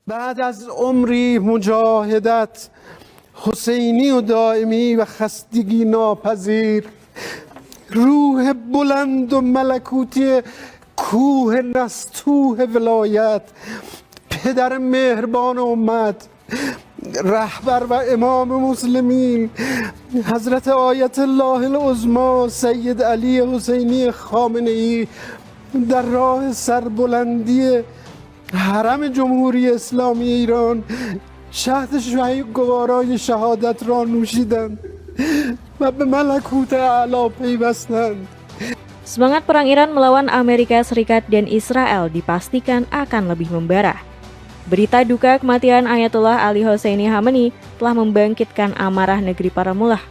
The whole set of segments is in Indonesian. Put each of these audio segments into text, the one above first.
بعد از عمری مجاهدت حسینی و دائمی و خستگی ناپذیر روح بلند و ملکوتی کوه نستوه ولایت پدر مهربان امت رهبر و امام مسلمین حضرت آیت الله العظما سید علی حسینی خامنه ای در راه سربلندی حرم جمهوری اسلامی ایران شهد گوارای شهادت را نوشیدند و به ملکوت اعلی پیوستند. Semangat perang Iran melawan Amerika Serikat dan Israel dipastikan akan lebih membara. Berita duka kematian Ayatollah Ali Hosseini Khamenei telah membangkitkan amarah negeri para mullah.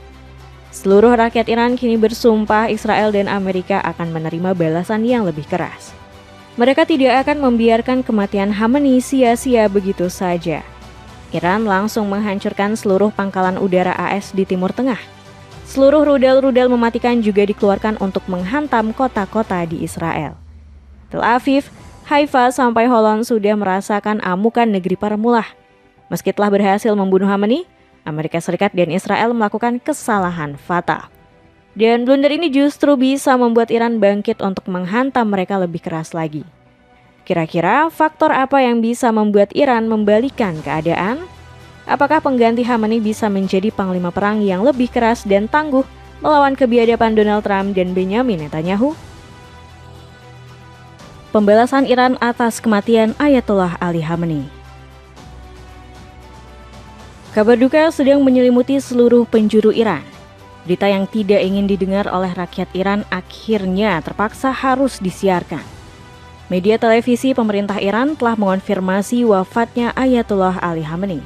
Seluruh rakyat Iran kini bersumpah Israel dan Amerika akan menerima balasan yang lebih keras. Mereka tidak akan membiarkan kematian Khamenei sia-sia begitu saja. Iran langsung menghancurkan seluruh pangkalan udara AS di Timur Tengah. Seluruh rudal-rudal mematikan juga dikeluarkan untuk menghantam kota-kota di Israel. Tel Aviv, Haifa sampai Holon sudah merasakan amukan negeri para mullah. Meski telah berhasil membunuh Khamenei, Amerika Serikat dan Israel melakukan kesalahan fatal. Dan blunder ini justru bisa membuat Iran bangkit untuk menghantam mereka lebih keras lagi. Kira-kira faktor apa yang bisa membuat Iran membalikan keadaan? Apakah pengganti Khamenei bisa menjadi panglima perang yang lebih keras dan tangguh melawan kebiadaban Donald Trump dan Benjamin Netanyahu? Pembalasan Iran atas kematian Ayatollah Ali Khamenei. Kabar duka sedang menyelimuti seluruh penjuru Iran. Berita yang tidak ingin didengar oleh rakyat Iran akhirnya terpaksa harus disiarkan. Media televisi pemerintah Iran telah mengonfirmasi wafatnya Ayatollah Ali Khamenei.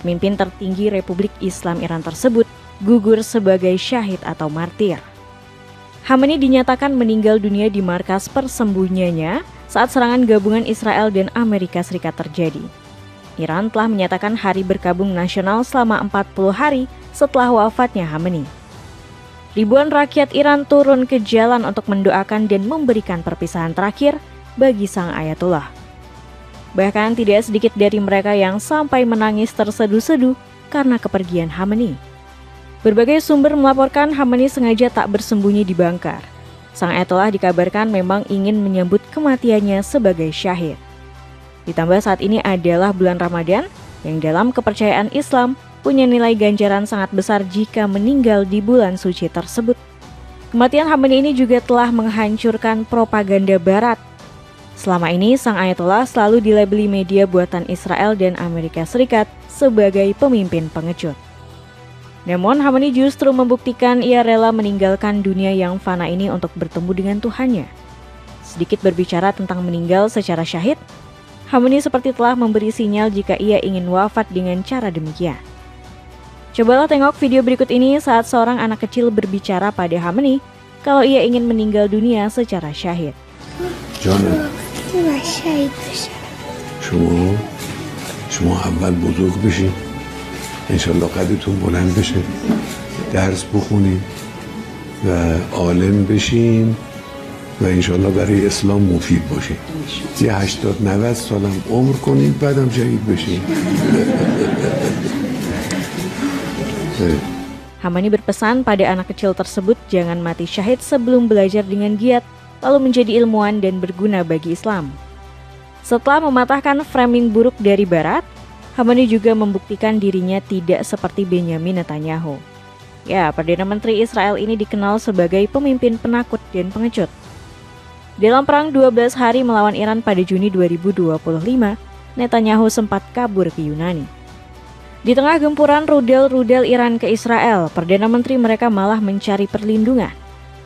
Pemimpin tertinggi Republik Islam Iran tersebut gugur sebagai syahid atau martir. Khamenei dinyatakan meninggal dunia di markas persembunyiannya saat serangan gabungan Israel dan Amerika Serikat terjadi. Iran telah menyatakan hari berkabung nasional selama 40 hari setelah wafatnya Khamenei. Ribuan rakyat Iran turun ke jalan untuk mendoakan dan memberikan perpisahan terakhir bagi sang Ayatollah. Bahkan tidak sedikit dari mereka yang sampai menangis terseduh-seduh karena kepergian Khamenei. Berbagai sumber melaporkan Khamenei sengaja tak bersembunyi di bangkar. Sang Ayatollah dikabarkan memang ingin menyambut kematiannya sebagai syahid. Ditambah saat ini adalah bulan Ramadan yang dalam kepercayaan Islam punya nilai ganjaran sangat besar jika meninggal di bulan suci tersebut. Kematian Khamenei ini juga telah menghancurkan propaganda Barat. Selama ini, sang Ayatollah selalu dilabeli media buatan Israel dan Amerika Serikat sebagai pemimpin pengecut. Namun, Khamenei justru membuktikan ia rela meninggalkan dunia yang fana ini untuk bertemu dengan Tuhannya. Sedikit berbicara tentang meninggal secara syahid, Khamenei seperti telah memberi sinyal jika ia ingin wafat dengan cara demikian. Cobalah tengok video berikut ini saat seorang anak kecil berbicara pada Khamenei kalau ia ingin meninggal dunia secara syahid. شما اول بزرگ بشین انشالله قدرتون بلند بشه درس بخونین و عالم بشین و انشالله برای اسلام مفید باشین یه 80-90 سالم عمر کنین بعدم شهید بشین. Khamenei berpesan pada anak kecil tersebut jangan mati syahid sebelum belajar dengan giat lalu menjadi ilmuwan dan berguna bagi Islam. Setelah mematahkan framing buruk dari Barat, Khamenei juga membuktikan dirinya tidak seperti Benjamin Netanyahu. Ya, Perdana Menteri Israel ini dikenal sebagai pemimpin penakut dan pengecut. Dalam perang 12 hari melawan Iran pada Juni 2025, Netanyahu sempat kabur ke Yunani. Di tengah gempuran rudal-rudal Iran ke Israel, Perdana Menteri mereka malah mencari perlindungan.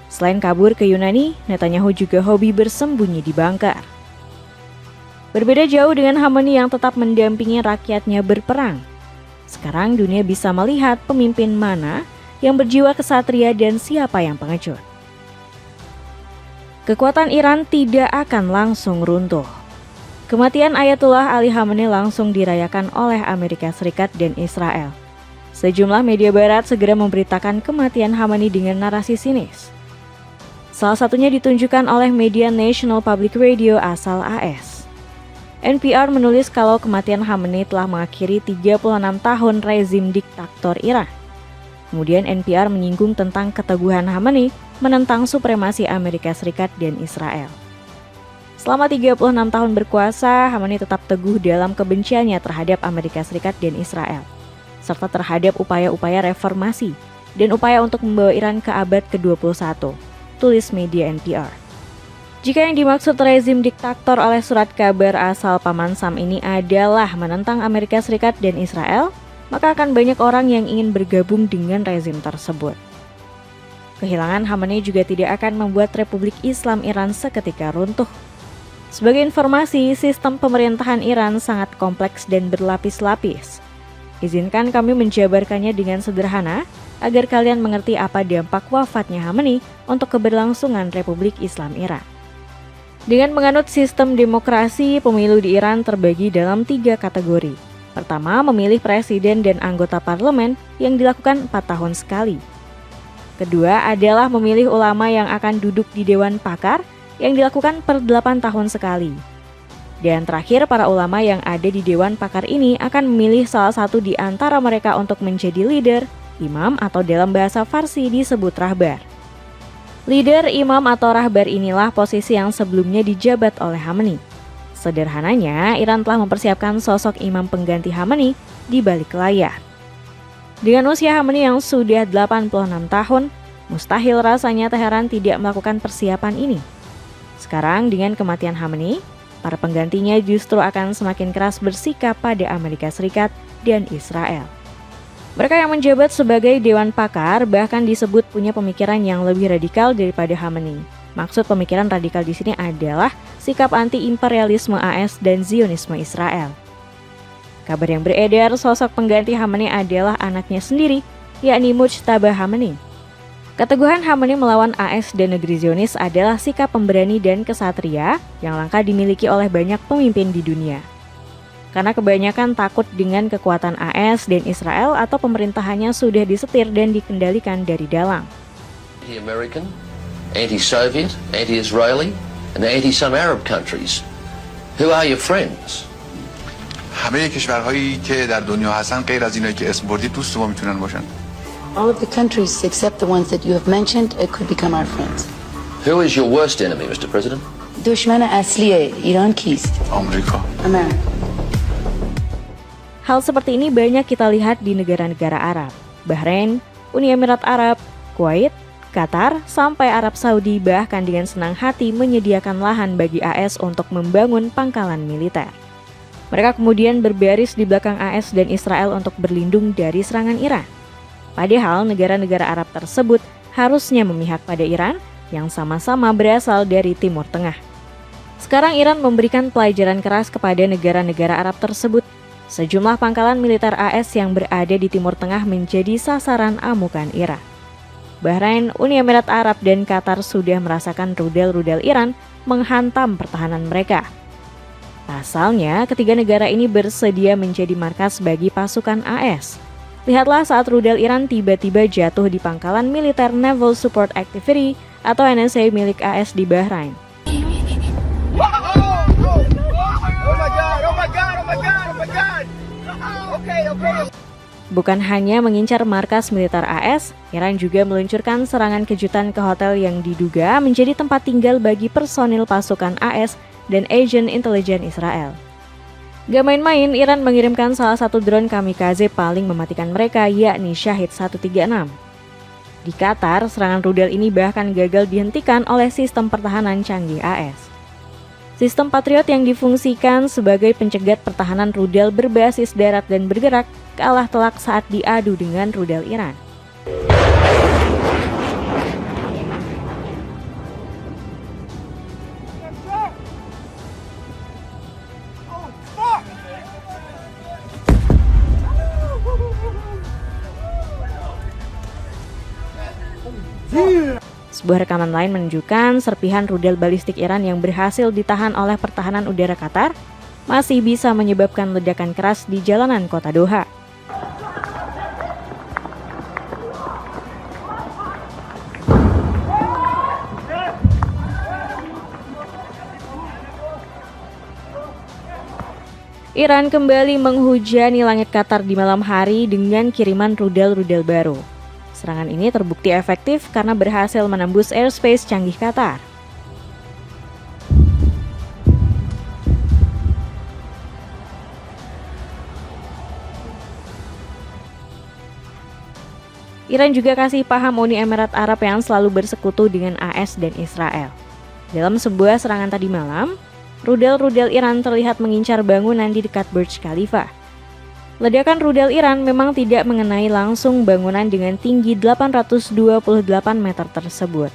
Selain kabur ke Yunani, Netanyahu juga hobi bersembunyi di bangkar. Berbeda jauh dengan Khamenei yang tetap mendampingi rakyatnya berperang. Sekarang dunia bisa melihat pemimpin mana yang berjiwa kesatria dan siapa yang pengecut. Kekuatan Iran tidak akan langsung runtuh. Kematian Ayatollah Ali Khamenei langsung dirayakan oleh Amerika Serikat dan Israel. Sejumlah media barat segera memberitakan kematian Khamenei dengan narasi sinis. Salah satunya ditunjukkan oleh media National Public Radio asal AS. NPR menulis kalau kematian Khamenei telah mengakhiri 36 tahun rezim diktator Iran. Kemudian NPR menyinggung tentang keteguhan Khamenei menentang supremasi Amerika Serikat dan Israel. Selama 36 tahun berkuasa, Khamenei tetap teguh dalam kebenciannya terhadap Amerika Serikat dan Israel, serta terhadap upaya-upaya reformasi dan upaya untuk membawa Iran ke abad ke-21, tulis media NPR. Jika yang dimaksud rezim diktator oleh surat kabar asal Paman Sam ini adalah menentang Amerika Serikat dan Israel, maka akan banyak orang yang ingin bergabung dengan rezim tersebut. Kehilangan Khamenei juga tidak akan membuat Republik Islam Iran seketika runtuh. Sebagai informasi, sistem pemerintahan Iran sangat kompleks dan berlapis-lapis. Izinkan kami menjabarkannya dengan sederhana agar kalian mengerti apa dampak wafatnya Khamenei untuk keberlangsungan Republik Islam Iran. Dengan menganut sistem demokrasi, pemilu di Iran terbagi dalam 3 kategori. Pertama, memilih presiden dan anggota parlemen yang dilakukan 4 tahun sekali. Kedua adalah memilih ulama yang akan duduk di Dewan Pakar yang dilakukan per 8 tahun sekali. Dan terakhir, para ulama yang ada di Dewan Pakar ini akan memilih salah satu di antara mereka untuk menjadi leader, imam atau dalam bahasa Farsi disebut rahbar. Leader, imam atau rahbar inilah posisi yang sebelumnya dijabat oleh Khamenei. Sederhananya, Iran telah mempersiapkan sosok imam pengganti Khamenei di balik layar. Dengan usia Khamenei yang sudah 86 tahun, mustahil rasanya Teheran tidak melakukan persiapan ini. Sekarang dengan kematian Khamenei, para penggantinya justru akan semakin keras bersikap pada Amerika Serikat dan Israel. Mereka yang menjabat sebagai Dewan Pakar bahkan disebut punya pemikiran yang lebih radikal daripada Khamenei. Maksud pemikiran radikal di sini adalah sikap anti-imperialisme AS dan Zionisme Israel. Kabar yang beredar, sosok pengganti Khamenei adalah anaknya sendiri, yakni Mujtaba Khamenei. Keteguhan Khamenei melawan AS dan negeri Zionis adalah sikap pemberani dan kesatria yang langka dimiliki oleh banyak pemimpin di dunia. Karena kebanyakan takut dengan kekuatan AS dan Israel atau pemerintahannya sudah disetir dan dikendalikan dari dalam. Anti-American, anti-Soviet, anti-Israeli, and anti-some Arab countries. Who are your friends? همه کشورهایی که در دنیا هستن غیر از اینایی که اسم بردید دوست ما میتونن باشن. All of the countries except the ones that you have mentioned could become our friends. Who is your worst enemy, Mr. President? دشمن اصلی ایران کیست؟ آمریکا. America. Hal seperti ini banyak kita lihat di negara-negara Arab, Bahrain, Uni Emirat Arab, Kuwait, Qatar, sampai Arab Saudi bahkan dengan senang hati menyediakan lahan bagi AS untuk membangun pangkalan militer. Mereka kemudian berbaris di belakang AS dan Israel untuk berlindung dari serangan Iran. Padahal negara-negara Arab tersebut harusnya memihak pada Iran yang sama-sama berasal dari Timur Tengah. Sekarang Iran memberikan pelajaran keras kepada negara-negara Arab tersebut. Sejumlah pangkalan militer AS yang berada di Timur Tengah menjadi sasaran amukan Iran. Bahrain, Uni Emirat Arab, dan Qatar sudah merasakan rudal-rudal Iran menghantam pertahanan mereka. Pasalnya, ketiga negara ini bersedia menjadi markas bagi pasukan AS. Lihatlah saat rudal Iran tiba-tiba jatuh di pangkalan militer Naval Support Activity atau NSA milik AS di Bahrain. Bukan hanya mengincar markas militer AS, Iran juga meluncurkan serangan kejutan ke hotel yang diduga menjadi tempat tinggal bagi personil pasukan AS dan agen intelijen Israel. Gak main-main, Iran mengirimkan salah satu drone kamikaze paling mematikan mereka, yakni Shahid 136. Di Qatar, serangan rudal ini bahkan gagal dihentikan oleh sistem pertahanan canggih AS. Sistem Patriot yang difungsikan sebagai pencegat pertahanan rudal berbasis darat dan bergerak kalah telak saat diadu dengan rudal Iran. Sebuah rekaman lain menunjukkan serpihan rudal balistik Iran yang berhasil ditahan oleh pertahanan udara Qatar masih bisa menyebabkan ledakan keras di jalanan kota Doha. Iran kembali menghujani langit Qatar di malam hari dengan kiriman rudal-rudal baru. Serangan ini terbukti efektif karena berhasil menembus airspace canggih Qatar. Iran juga kasih paham Uni Emirat Arab yang selalu bersekutu dengan AS dan Israel. Dalam sebuah serangan tadi malam, rudal-rudal Iran terlihat mengincar bangunan di dekat Burj Khalifa. Ledakan rudal Iran memang tidak mengenai langsung bangunan dengan tinggi 828 meter tersebut.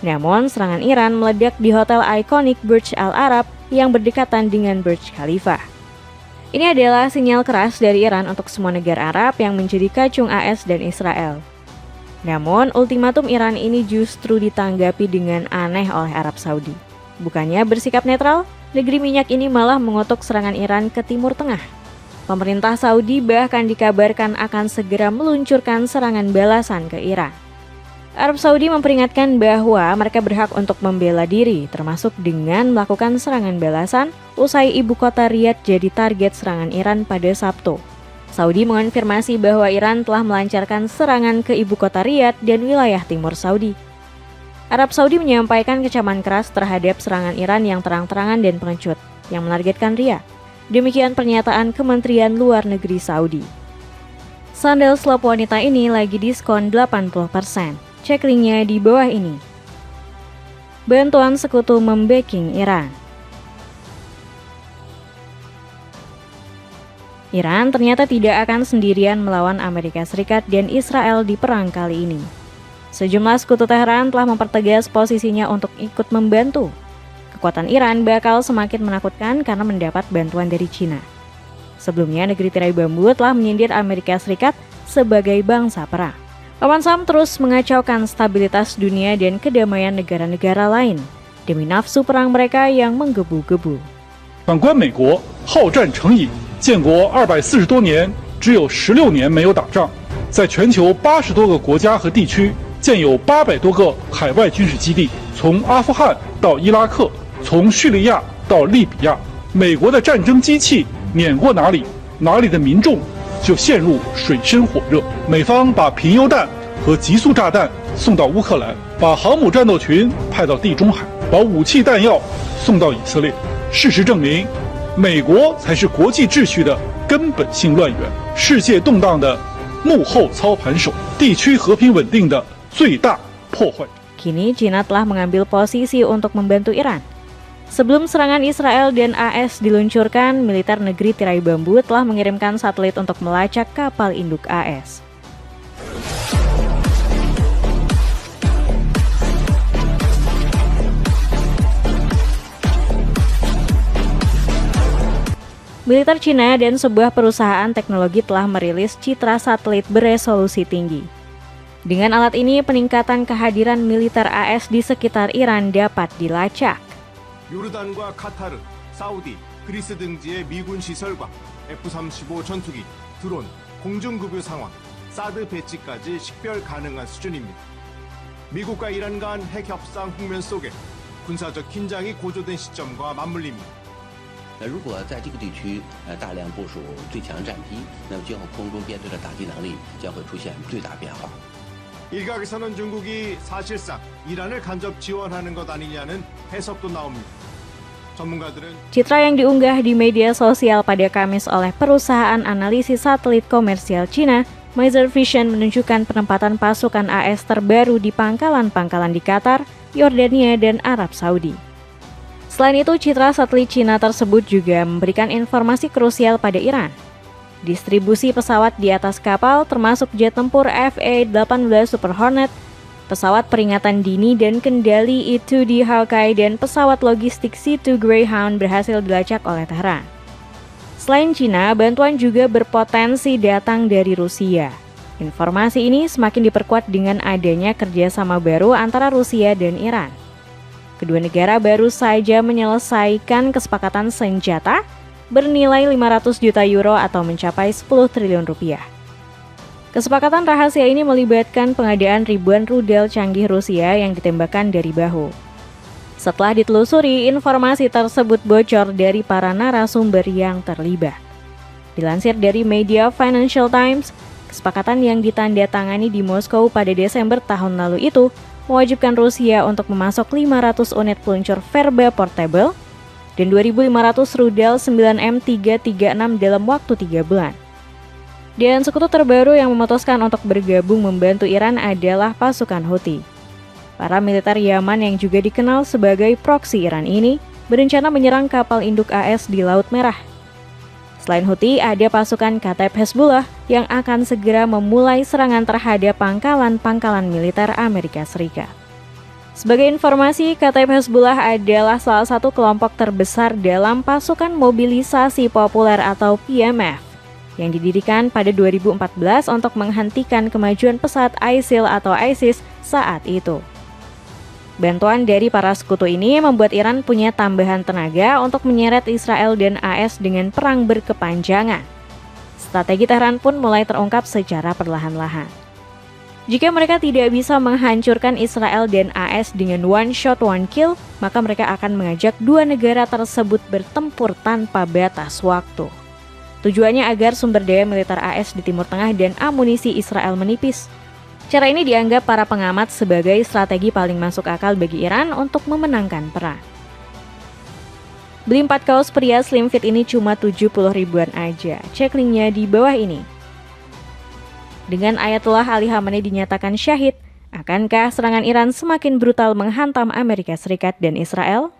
Namun, serangan Iran meledak di hotel ikonik Burj Al Arab yang berdekatan dengan Burj Khalifa. Ini adalah sinyal keras dari Iran untuk semua negara Arab yang menjadi kacung AS dan Israel. Namun, ultimatum Iran ini justru ditanggapi dengan aneh oleh Arab Saudi. Bukannya bersikap netral, negeri minyak ini malah mengutuk serangan Iran ke Timur Tengah. Pemerintah Saudi bahkan dikabarkan akan segera meluncurkan serangan balasan ke Iran. Arab Saudi memperingatkan bahwa mereka berhak untuk membela diri, termasuk dengan melakukan serangan balasan usai ibu kota Riyadh jadi target serangan Iran pada Sabtu. Saudi mengonfirmasi bahwa Iran telah melancarkan serangan ke ibu kota Riyadh dan wilayah timur Saudi. Arab Saudi menyampaikan kecaman keras terhadap serangan Iran yang terang-terangan dan pengecut yang menargetkan Riyadh. Demikian pernyataan Kementerian Luar Negeri Saudi. Sandal slop wanita ini lagi diskon 80%. Cek linknya di bawah ini. Bantuan sekutu membacking Iran. Iran ternyata tidak akan sendirian melawan Amerika Serikat dan Israel di perang kali ini. Sejumlah sekutu Teheran telah mempertegas posisinya untuk ikut membantu. Kekuatan Iran bakal semakin menakutkan karena mendapat bantuan dari Cina. Sebelumnya, negeri tirai bambu telah menyindir Amerika Serikat sebagai bangsa perang. Paman Sam terus mengacaukan stabilitas dunia dan kedamaian negara-negara lain demi nafsu perang mereka yang menggebu-gebu. 反观美国，好战成瘾，建国240多年，只有16年没有打仗，在全球80多个国家和地区建有800多个海外军事基地，从阿富汗到伊拉克，从叙利亚到利比亚，美国的战争机器碾过哪里，哪里的民众就陷入水深火热。美方把贫铀弹和极速炸弹送到乌克兰，把航母战斗群派到地中海，把武器弹药送到以色列。事实证明，美国才是国际秩序的根本性乱源，世界动荡的幕后操盘手，地区和平稳定的最大破坏者。 Kini Cina telah mengambil posisi untuk membantu Iran. Sebelum serangan Israel dan AS diluncurkan, militer negeri tirai bambu telah mengirimkan satelit untuk melacak kapal induk AS. Militer Cina dan sebuah perusahaan teknologi telah merilis citra satelit beresolusi tinggi. Dengan alat ini, peningkatan kehadiran militer AS di sekitar Iran dapat dilacak. 요르단과 카타르, 사우디, 그리스 등지의 미군 시설과 F-35 전투기, 드론, 공중급유 상황, 사드 배치까지 식별 가능한 수준입니다. 미국과 이란 간 핵 협상 국면 속에 군사적 긴장이 고조된 시점과 맞물립니다. 如果在这个地区大量部署最强战机，那么今后空中编队的打击能力将会出现最大变化。 일각에서는 중국이 사실상 이란을 간접 지원하는 것 아니냐는 해석도 나옵니다. 전문가들은 Citra yang diunggah di media sosial pada Kamis oleh perusahaan analisis satelit komersial Cina, Maser Vision, menunjukkan penempatan pasukan AS terbaru di pangkalan-pangkalan di Qatar, Yordania, dan Arab Saudi. Selain itu, citra satelit Cina tersebut juga memberikan informasi krusial pada Iran. Distribusi pesawat di atas kapal termasuk jet tempur FA-18 Super Hornet, pesawat peringatan dini dan kendali E-2D Hawkeye, dan pesawat logistik C-2 Greyhound berhasil dilacak oleh Teheran. Selain Cina, bantuan juga berpotensi datang dari Rusia. Informasi ini semakin diperkuat dengan adanya kerjasama baru antara Rusia dan Iran. Kedua negara baru saja menyelesaikan kesepakatan senjata bernilai 500 juta euro atau mencapai 10 triliun rupiah. Kesepakatan rahasia ini melibatkan pengadaan ribuan rudal canggih Rusia yang ditembakkan dari bahu. Setelah ditelusuri, informasi tersebut bocor dari para narasumber yang terlibat. Dilansir dari media Financial Times, kesepakatan yang ditandatangani di Moskow pada Desember tahun lalu itu mewajibkan Rusia untuk memasok 500 unit peluncur Verba portable dan 2.500 rudal 9M336 dalam waktu 3 bulan. Dan sekutu terbaru yang memutuskan untuk bergabung membantu Iran adalah pasukan Houthi. Para militer Yaman yang juga dikenal sebagai proksi Iran ini berencana menyerang kapal induk AS di Laut Merah. Selain Houthi, ada pasukan Kataib Hezbollah yang akan segera memulai serangan terhadap pangkalan-pangkalan militer Amerika Serikat. Sebagai informasi, Kataib Hezbollah adalah salah satu kelompok terbesar dalam pasukan mobilisasi populer atau PMF yang didirikan pada 2014 untuk menghentikan kemajuan pesat ISIL atau ISIS saat itu. Bantuan dari para sekutu ini membuat Iran punya tambahan tenaga untuk menyeret Israel dan AS dengan perang berkepanjangan. Strategi Tehran pun mulai terungkap secara perlahan-lahan. Jika mereka tidak bisa menghancurkan Israel dan AS dengan one shot one kill, maka mereka akan mengajak dua negara tersebut bertempur tanpa batas waktu. Tujuannya agar sumber daya militer AS di Timur Tengah dan amunisi Israel menipis. Cara ini dianggap para pengamat sebagai strategi paling masuk akal bagi Iran untuk memenangkan perang. Beli 4 kaos pria slim fit ini cuma 70 ribuan aja. Cek linknya di bawah ini. Dengan Ayatollah Ali Khamenei dinyatakan syahid, akankah serangan Iran semakin brutal menghantam Amerika Serikat dan Israel?